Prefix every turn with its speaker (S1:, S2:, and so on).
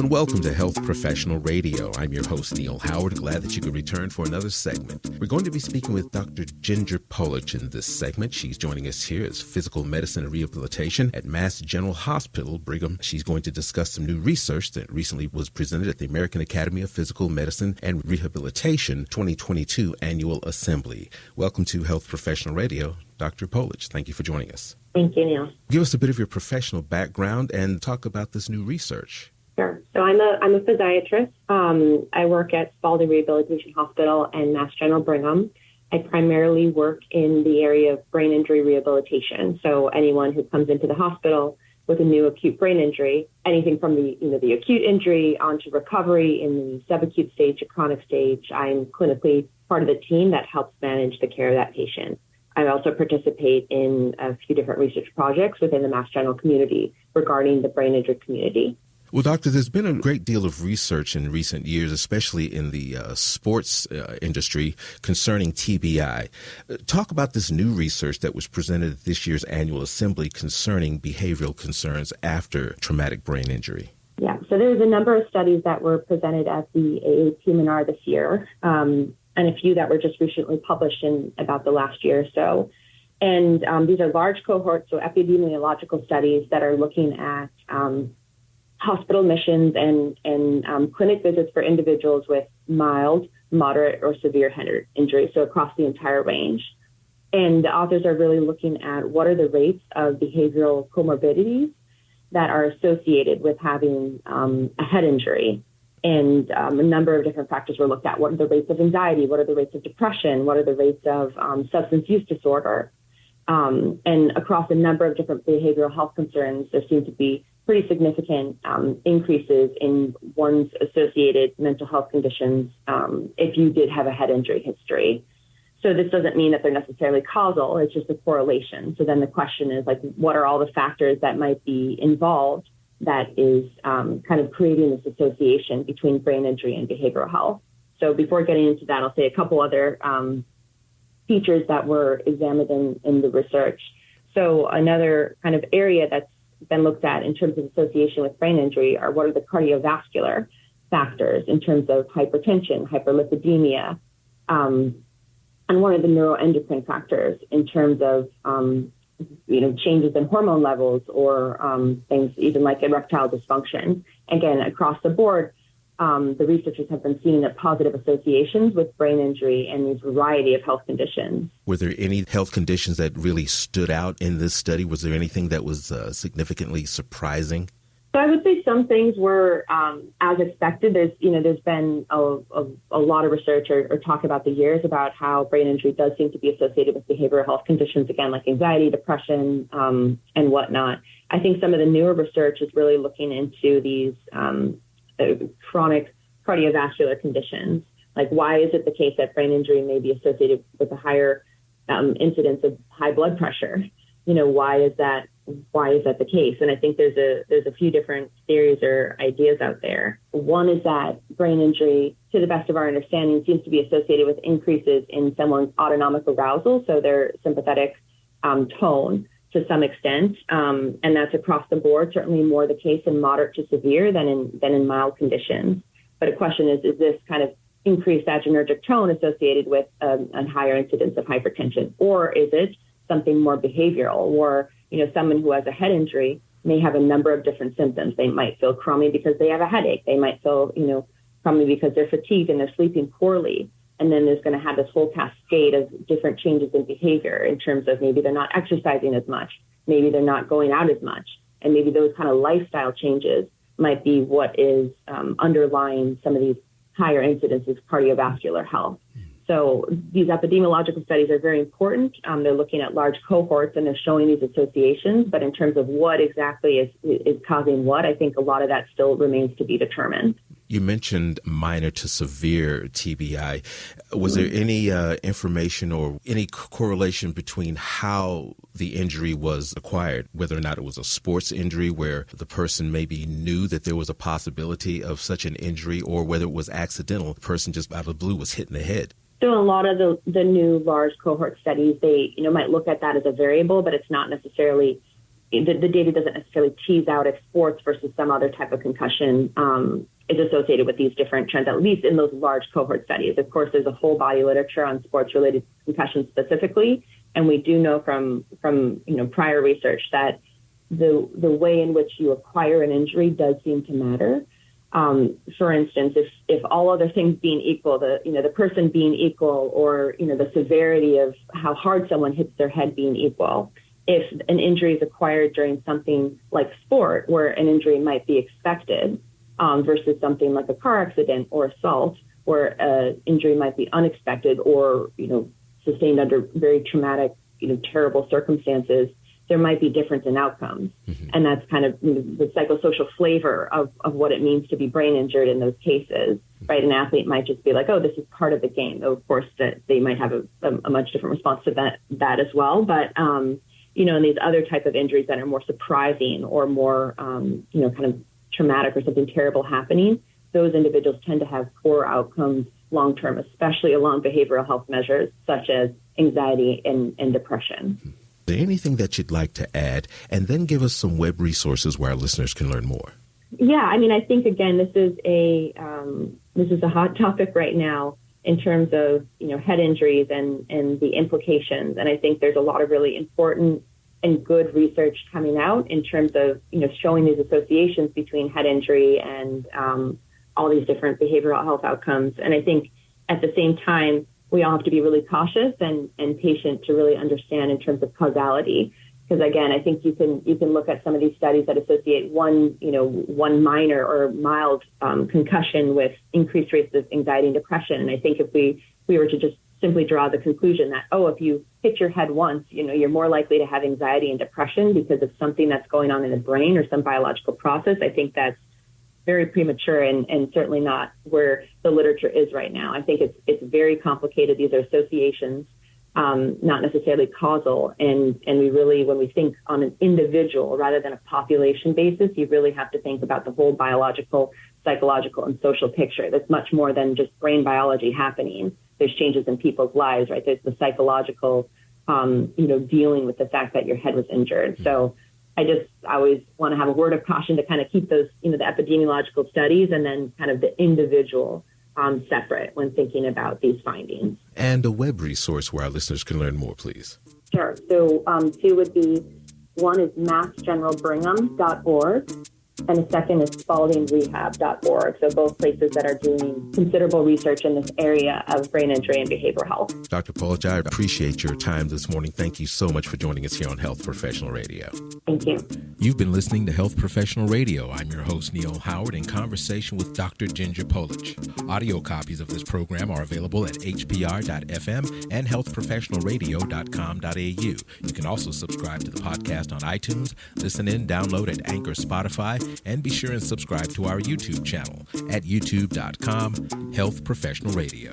S1: and welcome to Health Professional Radio. I'm your host, Neil Howard. Glad that you could return for another segment. We're going to be speaking with Dr. Ginger Polich in this segment. She's joining us here as Physical Medicine and Rehabilitation at Mass General Hospital, Brigham. She's going to discuss some new research that recently was presented at the American Academy of Physical Medicine and Rehabilitation 2022 Annual Assembly. Welcome to Health Professional Radio, Dr. Polich. Thank you for joining us.
S2: Thank you, Neil.
S1: Give us a bit of your professional background and talk about this new research.
S2: Sure. So I'm a physiatrist. I work at Spalding Rehabilitation Hospital and Mass General Brigham. I primarily work in the area of brain injury rehabilitation. So anyone who comes into the hospital with a new acute brain injury, anything from the acute injury onto recovery in the subacute stage to chronic stage, I'm clinically part of the team that helps manage the care of that patient. I also participate in a few different research projects within the Mass General community regarding the brain injury community.
S1: Well, Doctor, there's been a great deal of research in recent years, especially in the sports industry, concerning TBI. Talk about this new research that was presented at this year's annual assembly concerning behavioral concerns after traumatic brain injury.
S2: Yeah, so there's a number of studies that were presented at the AAPM&R this year, and a few that were just recently published in about the last year or so. And these are large cohorts, so epidemiological studies that are looking at hospital admissions and clinic visits for individuals with mild, moderate, or severe head injury, so across the entire range. And the authors are really looking at what are the rates of behavioral comorbidities that are associated with having a head injury. And a number of different factors were looked at. What are the rates of anxiety? What are the rates of depression? What are the rates of substance use disorder? And across a number of different behavioral health concerns, there seem to be pretty significant increases in one's associated mental health conditions if you did have a head injury history. So this doesn't mean that they're necessarily causal. It's just a correlation. So then the question is, what are all the factors that might be involved that is kind of creating this association between brain injury and behavioral health? So before getting into that, I'll say a couple other features that were examined in the research. So another kind of area that's been looked at in terms of association with brain injury are what are the cardiovascular factors in terms of hypertension, hyperlipidemia, and what are the neuroendocrine factors in terms of changes in hormone levels or things even like erectile dysfunction. Again, across the board, the researchers have been seeing that positive associations with brain injury and these variety of health conditions.
S1: Were there any health conditions that really stood out in this study? Was there anything that was significantly surprising?
S2: So I would say some things were as expected. There's been a lot of research or talk about the years about how brain injury does seem to be associated with behavioral health conditions, again, like anxiety, depression, and whatnot. I think some of the newer research is really looking into these chronic cardiovascular conditions. Like, why is it the case that brain injury may be associated with a higher incidence of high blood pressure? Why is that the case? And I think there's a few different theories or ideas out there. One is that brain injury, to the best of our understanding, seems to be associated with increases in someone's autonomic arousal, so their sympathetic tone to some extent, and that's across the board, certainly more the case in moderate to severe than in mild conditions. But a question is this kind of increased adrenergic tone associated with a higher incidence of hypertension, or is it something more behavioral? Or someone who has a head injury may have a number of different symptoms. They might feel crummy because they have a headache. They might feel crummy because they're fatigued and they're sleeping poorly. And then there's going to have this whole cascade of different changes in behavior in terms of maybe they're not exercising as much, maybe they're not going out as much, and maybe those kind of lifestyle changes might be what is underlying some of these higher incidences of cardiovascular health. So these epidemiological studies are very important. They're looking at large cohorts and they're showing these associations, but in terms of what exactly is causing what, I think a lot of that still remains to be determined.
S1: You mentioned minor to severe TBI. Was there any information or any correlation between how the injury was acquired, whether or not it was a sports injury where the person maybe knew that there was a possibility of such an injury, or whether it was accidental, the person just out of the blue was hit in the head?
S2: So a lot of the new large cohort studies, they might look at that as a variable, but it's not necessarily the data doesn't necessarily tease out if sports versus some other type of concussion is associated with these different trends, at least in those large cohort studies. Of course, there's a whole body literature on sports-related concussions specifically, and we do know from prior research that the way in which you acquire an injury does seem to matter. For instance, if all other things being equal, the person being equal, or the severity of how hard someone hits their head being equal, if an injury is acquired during something like sport, where an injury might be expected, versus something like a car accident or assault, where an injury might be unexpected or sustained under very traumatic, terrible circumstances, there might be difference in outcomes. Mm-hmm. And that's kind of the psychosocial flavor of what it means to be brain injured in those cases, right? An athlete might just be like, oh, this is part of the game. Though, of course, that they might have a much different response to that as well. But, in these other type of injuries that are more surprising or more, kind of traumatic or something terrible happening, those individuals tend to have poor outcomes long-term, especially along behavioral health measures such as anxiety and depression.
S1: Mm-hmm. Is there anything that you'd like to add, and then give us some web resources where our listeners can learn more?
S2: Yeah, I think again, this is a hot topic right now in terms of head injuries and the implications. And I think there's a lot of really important and good research coming out in terms of showing these associations between head injury and all these different behavioral health outcomes. And I think at the same time, we all have to be really cautious and patient to really understand in terms of causality. Because again, I think you can look at some of these studies that associate one minor or mild concussion with increased rates of anxiety and depression. And I think if we were to just simply draw the conclusion that, if you hit your head once, you're more likely to have anxiety and depression because of something that's going on in the brain or some biological process, I think that's very premature and certainly not where the literature is right now. I think it's very complicated. These are associations, not necessarily causal. And we really, when we think on an individual rather than a population basis, you really have to think about the whole biological, psychological, and social picture. That's much more than just brain biology happening. There's changes in people's lives, right? There's the psychological, dealing with the fact that your head was injured. So I always want to have a word of caution to kind of keep those, the epidemiological studies and then kind of the individual separate when thinking about these findings.
S1: And a web resource where our listeners can learn more, please.
S2: Sure. So two would be, one is massgeneralbrigham.org, and the second is spaldingrehab.org. So both places that are doing considerable research in this area of brain injury and behavioral health.
S1: Dr. Polich, I appreciate your time this morning. Thank you so much for joining us here on Health Professional Radio.
S2: Thank you.
S1: You've been listening to Health Professional Radio. I'm your host, Neil Howard, in conversation with Dr. Ginger Polich. Audio copies of this program are available at hpr.fm and healthprofessionalradio.com.au. You can also subscribe to the podcast on iTunes, listen in, download at Anchor, Spotify, and be sure and subscribe to our YouTube channel at youtube.com/Health Professional Radio.